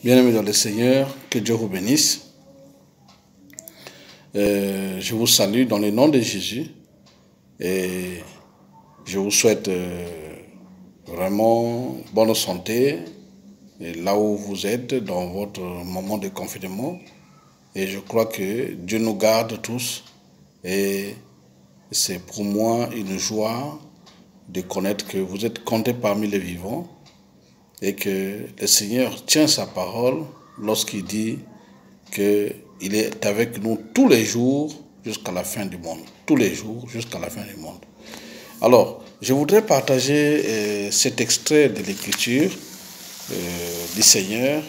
Bien-aimés dans le Seigneur, que Dieu vous bénisse. Je vous salue dans le nom de Jésus et je vous souhaite vraiment bonne santé et là où vous êtes dans votre moment de confinement. Et je crois que Dieu nous garde tous et c'est pour moi une joie de connaître que vous êtes comptés parmi les vivants et que le Seigneur tient sa parole lorsqu'il dit qu'il est avec nous tous les jours jusqu'à la fin du monde. Tous les jours jusqu'à la fin du monde. Alors, je voudrais partager cet extrait de l'Écriture du Seigneur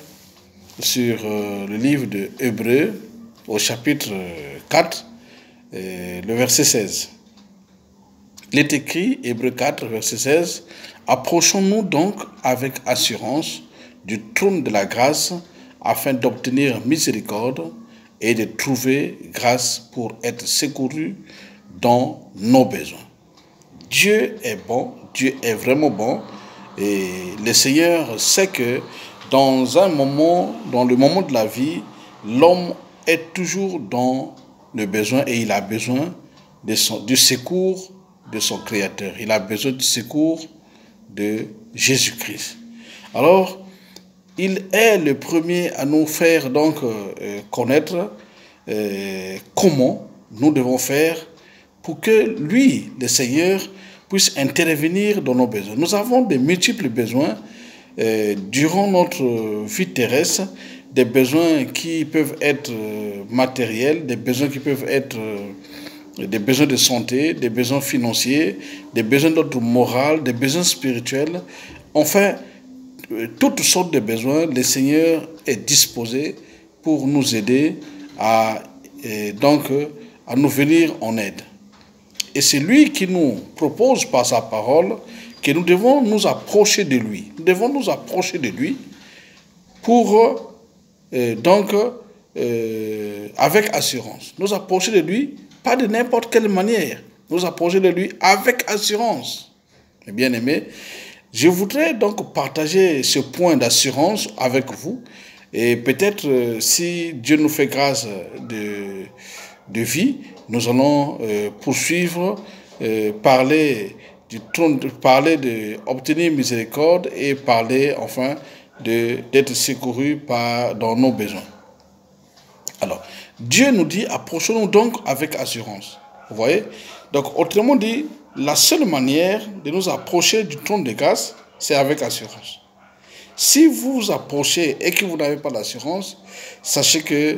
sur le livre de Hébreux au chapitre 4, le verset 16. Il est écrit, Hébreux 4, verset 16, « Approchons-nous donc avec assurance du trône de la grâce afin d'obtenir miséricorde et de trouver grâce pour être secouru dans nos besoins. » Dieu est bon, Dieu est vraiment bon et le Seigneur sait que dans le moment de la vie, l'homme est toujours dans le besoin et il a besoin du secours de son Créateur. Il a besoin du secours de Jésus-Christ. Alors, il est le premier à nous faire donc connaître comment nous devons faire pour que lui, le Seigneur, puisse intervenir dans nos besoins. Nous avons de multiples besoins durant notre vie terrestre, des besoins qui peuvent être matériels, des besoins qui peuvent être des besoins de santé, des besoins financiers, des besoins d'ordre moral, des besoins spirituels. Enfin, toutes sortes de besoins, le Seigneur est disposé pour nous aider à nous venir en aide. Et c'est lui qui nous propose par sa parole que nous devons nous approcher de lui. Nous devons nous approcher de lui pour avec assurance. Nous approcher de lui, pas de n'importe quelle manière. Nous approcher de lui avec assurance. Bien aimé, je voudrais donc partager ce point d'assurance avec vous. Et peut-être si Dieu nous fait grâce de vie, nous allons poursuivre, parler d'obtenir miséricorde et parler enfin d'être secouru dans nos besoins. Alors, Dieu nous dit, approchons-nous donc avec assurance. Vous voyez? Donc, autrement dit, la seule manière de nous approcher du trône de grâce, c'est avec assurance. Si vous vous approchez et que vous n'avez pas d'assurance, sachez que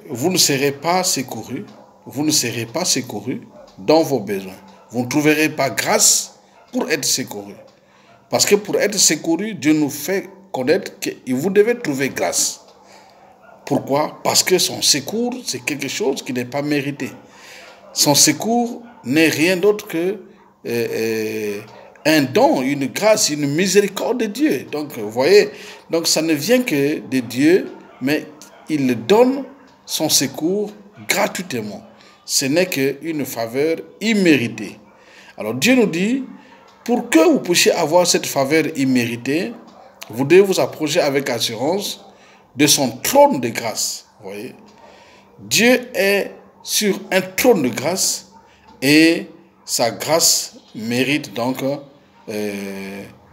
vous ne serez pas secouru. Vous ne serez pas secouru dans vos besoins. Vous ne trouverez pas grâce pour être secouru. Parce que pour être secouru, Dieu nous fait connaître que vous devez trouver grâce. Pourquoi? Parce que son secours, c'est quelque chose qui n'est pas mérité. Son secours n'est rien d'autre que un don, une grâce, une miséricorde de Dieu. Donc, vous voyez, donc ça ne vient que de Dieu, mais il donne son secours gratuitement. Ce n'est qu'une faveur imméritée. Alors Dieu nous dit, pour que vous puissiez avoir cette faveur imméritée, vous devez vous approcher avec assurance de son trône de grâce. Vous voyez? Dieu est sur un trône de grâce et sa grâce mérite donc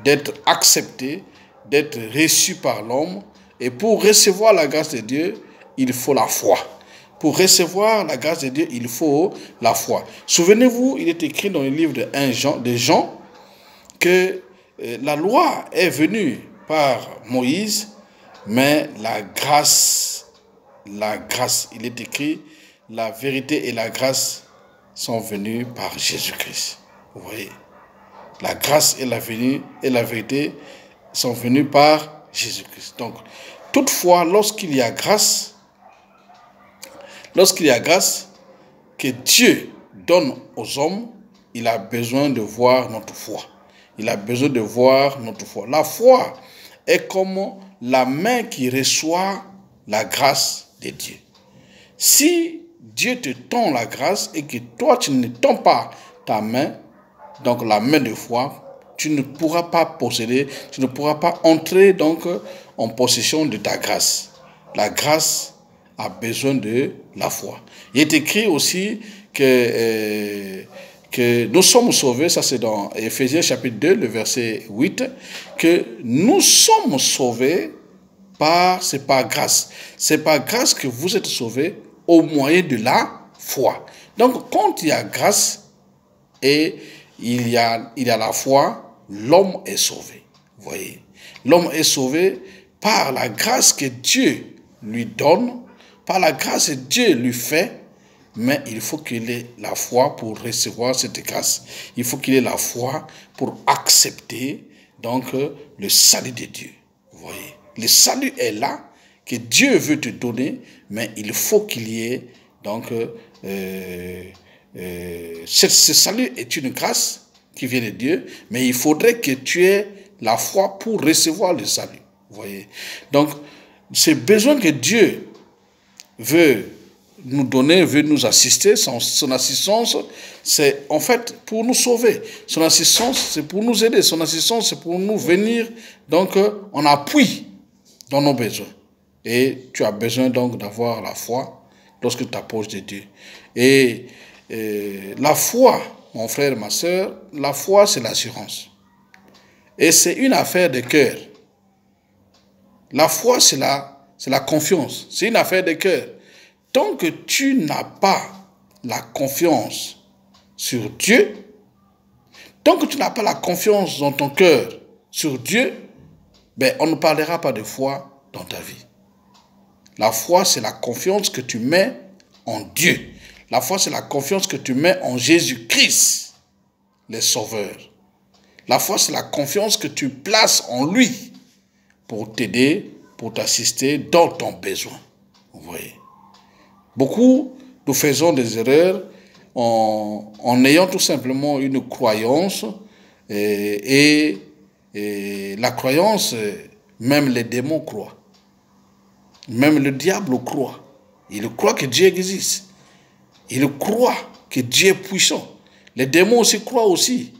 d'être acceptée, d'être reçue par l'homme. Et pour recevoir la grâce de Dieu, il faut la foi. Pour recevoir la grâce de Dieu, il faut la foi. Souvenez-vous, il est écrit dans le livre de Jean que la loi est venue par Moïse, mais la grâce, il est écrit, la vérité et la grâce sont venues par Jésus-Christ. Vous voyez, la grâce et la vérité sont venues par Jésus-Christ. Donc, toutefois, lorsqu'il y a grâce que Dieu donne aux hommes, il a besoin de voir notre foi. Il a besoin de voir notre foi. La foi est comme la main qui reçoit la grâce de Dieu. Si Dieu te tend la grâce et que toi tu ne tends pas ta main, donc la main de foi, tu ne pourras pas posséder, tu ne pourras pas entrer donc en possession de ta grâce. La grâce a besoin de la foi. Il est écrit aussi que nous sommes sauvés, ça c'est dans Éphésiens chapitre 2, le verset 8, que nous sommes sauvés c'est par grâce. C'est par grâce que vous êtes sauvés au moyen de la foi. Donc quand il y a grâce et il y a la foi, l'homme est sauvé. Vous voyez, l'homme est sauvé par la grâce que Dieu lui donne, par la grâce que Dieu lui fait, mais il faut qu'il ait la foi pour recevoir cette grâce. Il faut qu'il ait la foi pour accepter donc le salut de Dieu. Vous voyez, le salut est là, que Dieu veut te donner, mais il faut qu'il y ait donc ce salut est une grâce qui vient de Dieu, mais il faudrait que tu aies la foi pour recevoir le salut. Vous voyez, donc c'est besoin que Dieu veut nous donner, veut nous assister. Son assistance, c'est en fait pour nous sauver. Son assistance, c'est pour nous aider. Son assistance, c'est pour nous venir donc en appui dans nos besoins. Et tu as besoin donc d'avoir la foi lorsque tu t'approches de Dieu. Et la foi, mon frère, ma soeur, la foi, c'est l'assurance. Et c'est une affaire de cœur. La foi, c'est la confiance. C'est une affaire de cœur. Tant que tu n'as pas la confiance sur Dieu, tant que tu n'as pas la confiance dans ton cœur sur Dieu, ben, on ne parlera pas de foi dans ta vie. La foi, c'est la confiance que tu mets en Dieu. La foi, c'est la confiance que tu mets en Jésus-Christ, le Sauveur. La foi, c'est la confiance que tu places en lui pour t'aider, pour t'assister dans ton besoin. Vous voyez. Beaucoup, nous faisons des erreurs en ayant tout simplement une croyance et la croyance, même les démons croient. Même le diable croit. Il croit que Dieu existe. Il croit que Dieu est puissant. Les démons aussi croient aussi.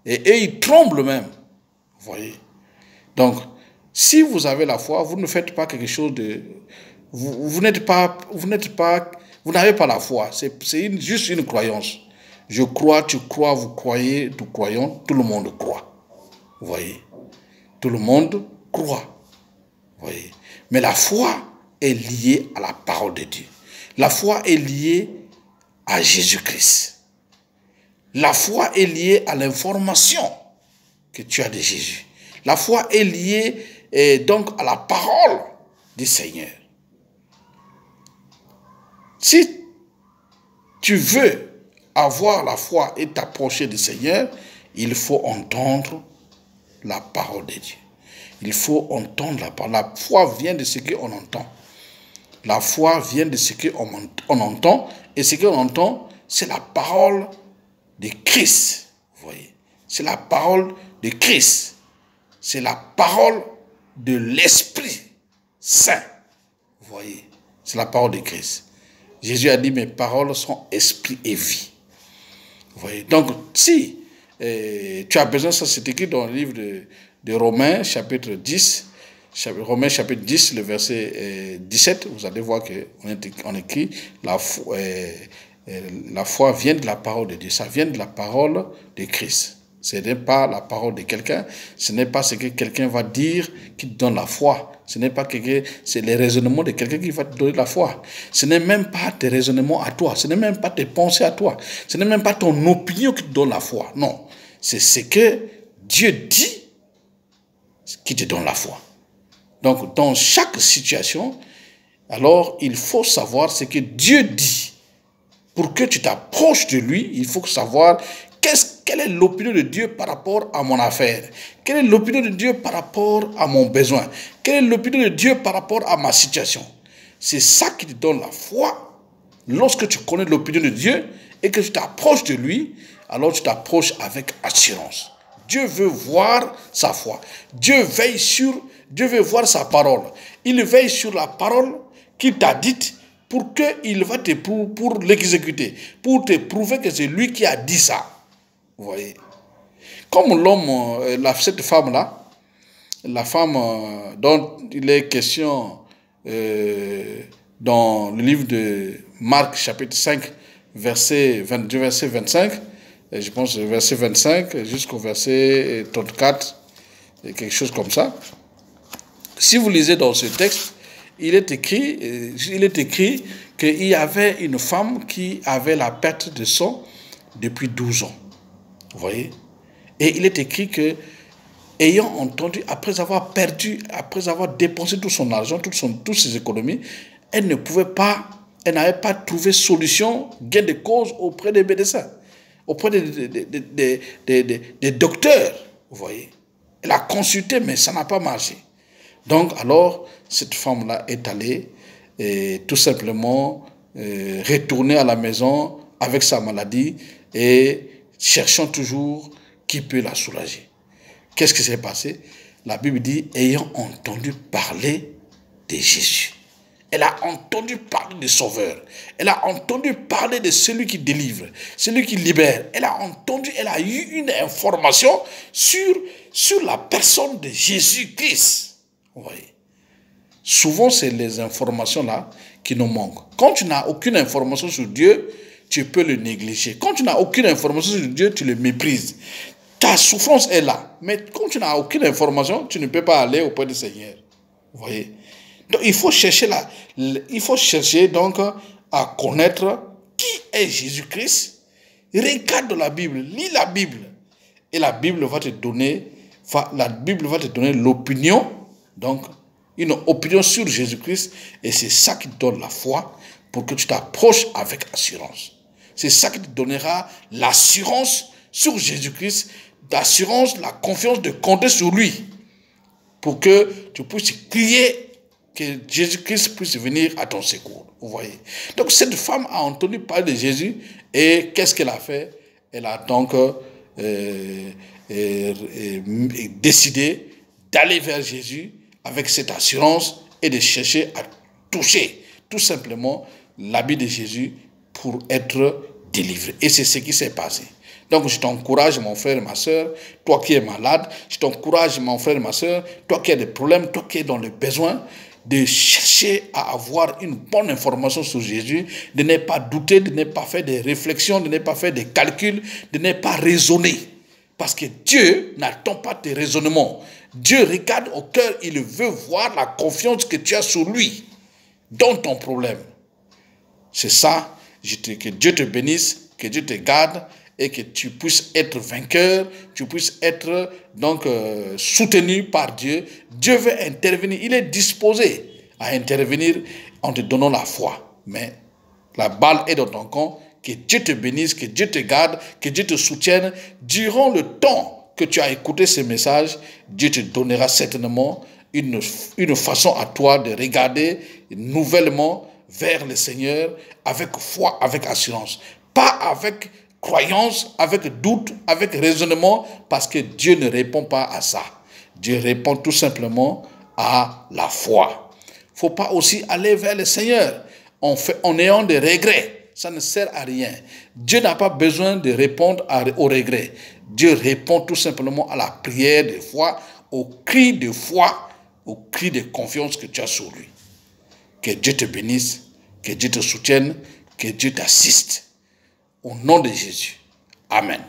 Et ils tremblent même. Vous voyez. Donc, si vous avez la foi, vous ne faites pas quelque chose de... Vous n'avez pas la foi. C'est juste une croyance. Je crois, tu crois, vous croyez, nous croyons, tout le monde croit. Vous voyez. Tout le monde croit. Vous voyez. Mais la foi est liée à la parole de Dieu. La foi est liée à Jésus-Christ. La foi est liée à l'information que tu as de Jésus. La foi est liée donc à la parole du Seigneur. Si tu veux avoir la foi et t'approcher du Seigneur, il faut entendre la parole de Dieu. Il faut entendre la parole. La foi vient de ce qu'on entend. La foi vient de ce qu'on entend. Et ce qu'on entend, c'est la parole de Christ. Vous voyez, c'est la parole de Christ. C'est la parole de l'Esprit Saint. Vous voyez, c'est la parole de Christ. Jésus a dit, mes paroles sont esprit et vie. Vous voyez, donc si tu as besoin, ça c'est écrit dans le livre de Romains, chapitre 10, Romains chapitre 10, le verset 17, vous allez voir qu'on écrit la foi vient de la parole de Dieu, ça vient de la parole de Christ. Ce n'est pas la parole de quelqu'un, ce n'est pas ce que quelqu'un va dire qui te donne la foi. Ce n'est pas c'est les raisonnements de quelqu'un qui va te donner la foi. Ce n'est même pas tes raisonnements à toi, ce n'est même pas tes pensées à toi, ce n'est même pas ton opinion qui te donne la foi. Non, c'est ce que Dieu dit qui te donne la foi. Donc, dans chaque situation, alors il faut savoir ce que Dieu dit. Pour que tu t'approches de lui, il faut savoir quelle est l'opinion de Dieu par rapport à mon affaire. Quelle est l'opinion de Dieu par rapport à mon besoin. Quelle est l'opinion de Dieu par rapport à ma situation. C'est ça qui te donne la foi. Lorsque tu connais l'opinion de Dieu et que tu t'approches de lui, alors tu t'approches avec assurance. Dieu veut voir sa foi. Dieu veut voir sa parole. Il veille sur la parole qu'il t'a dite pour qu'il va pour l'exécuter, pour te prouver que c'est lui qui a dit ça. Vous voyez. Comme l'homme, cette femme-là, la femme dont il est question dans le livre de Marc, chapitre 5, verset 22, verset 25, et je pense verset 25 jusqu'au verset 34, quelque chose comme ça. Si vous lisez dans ce texte, il est écrit qu'il y avait une femme qui avait la perte de sang depuis 12 ans. Vous voyez? Et il est écrit que, ayant entendu, après avoir perdu, après avoir dépensé tout son argent, toutes ses économies, elle n'avait pas trouvé solution, gain de cause auprès des médecins, auprès des docteurs. Vous voyez? Elle a consulté, mais ça n'a pas marché. Donc, alors, cette femme-là est allée tout simplement retourner à la maison avec sa maladie et cherchant toujours qui peut la soulager. Qu'est-ce qui s'est passé? La Bible dit, ayant entendu parler de Jésus. Elle a entendu parler du Sauveur. Elle a entendu parler de celui qui délivre, celui qui libère. Elle a eu une information sur la personne de Jésus-Christ. Vous voyez? Souvent, c'est les informations-là qui nous manquent. Quand tu n'as aucune information sur Dieu, tu peux le négliger. Quand tu n'as aucune information sur Dieu, tu le méprises. Ta souffrance est là. Mais quand tu n'as aucune information, tu ne peux pas aller auprès du Seigneur. Vous voyez? Donc, il faut chercher donc à connaître qui est Jésus-Christ. Regarde la Bible, lis la Bible. Et la Bible va te donner l'opinion, donc une opinion sur Jésus-Christ. Et c'est ça qui te donne la foi pour que tu t'approches avec assurance. C'est ça qui te donnera l'assurance sur Jésus-Christ, d'assurance, la confiance de compter sur lui, pour que tu puisses crier que Jésus-Christ puisse venir à ton secours. Vous voyez. Donc cette femme a entendu parler de Jésus et qu'est-ce qu'elle a fait? Elle a donc décidé d'aller vers Jésus avec cette assurance et de chercher à toucher tout simplement l'habit de Jésus pour être délivré. Et c'est ce qui s'est passé. Donc je t'encourage, mon frère et ma soeur, toi qui es malade, je t'encourage, mon frère et ma soeur, toi qui as des problèmes, toi qui es dans le besoin, de chercher à avoir une bonne information sur Jésus, de ne pas douter, de ne pas faire des réflexions, de ne pas faire des calculs, de ne pas raisonner. Parce que Dieu n'attend pas tes raisonnements. Dieu regarde au cœur, il veut voir la confiance que tu as sur lui, dans ton problème. C'est ça, que Dieu te bénisse, que Dieu te garde, et que tu puisses être vainqueur, tu puisses être donc soutenu par Dieu. Dieu veut intervenir, il est disposé à intervenir en te donnant la foi. Mais la balle est dans ton camp, que Dieu te bénisse, que Dieu te garde, que Dieu te soutienne. Durant le temps que tu as écouté ce message, Dieu te donnera certainement une façon à toi de regarder nouvellement vers le Seigneur avec foi, avec assurance. Pas avec croyance, avec doute, avec raisonnement, parce que Dieu ne répond pas à ça. Dieu répond tout simplement à la foi. Il ne faut pas aussi aller vers le Seigneur en ayant des regrets. Ça ne sert à rien. Dieu n'a pas besoin de répondre aux regrets. Dieu répond tout simplement à la prière de foi, au cri de foi, au cri de confiance que tu as sur lui. Que Dieu te bénisse, que Dieu te soutienne, que Dieu t'assiste. Au nom de Jésus. Amen.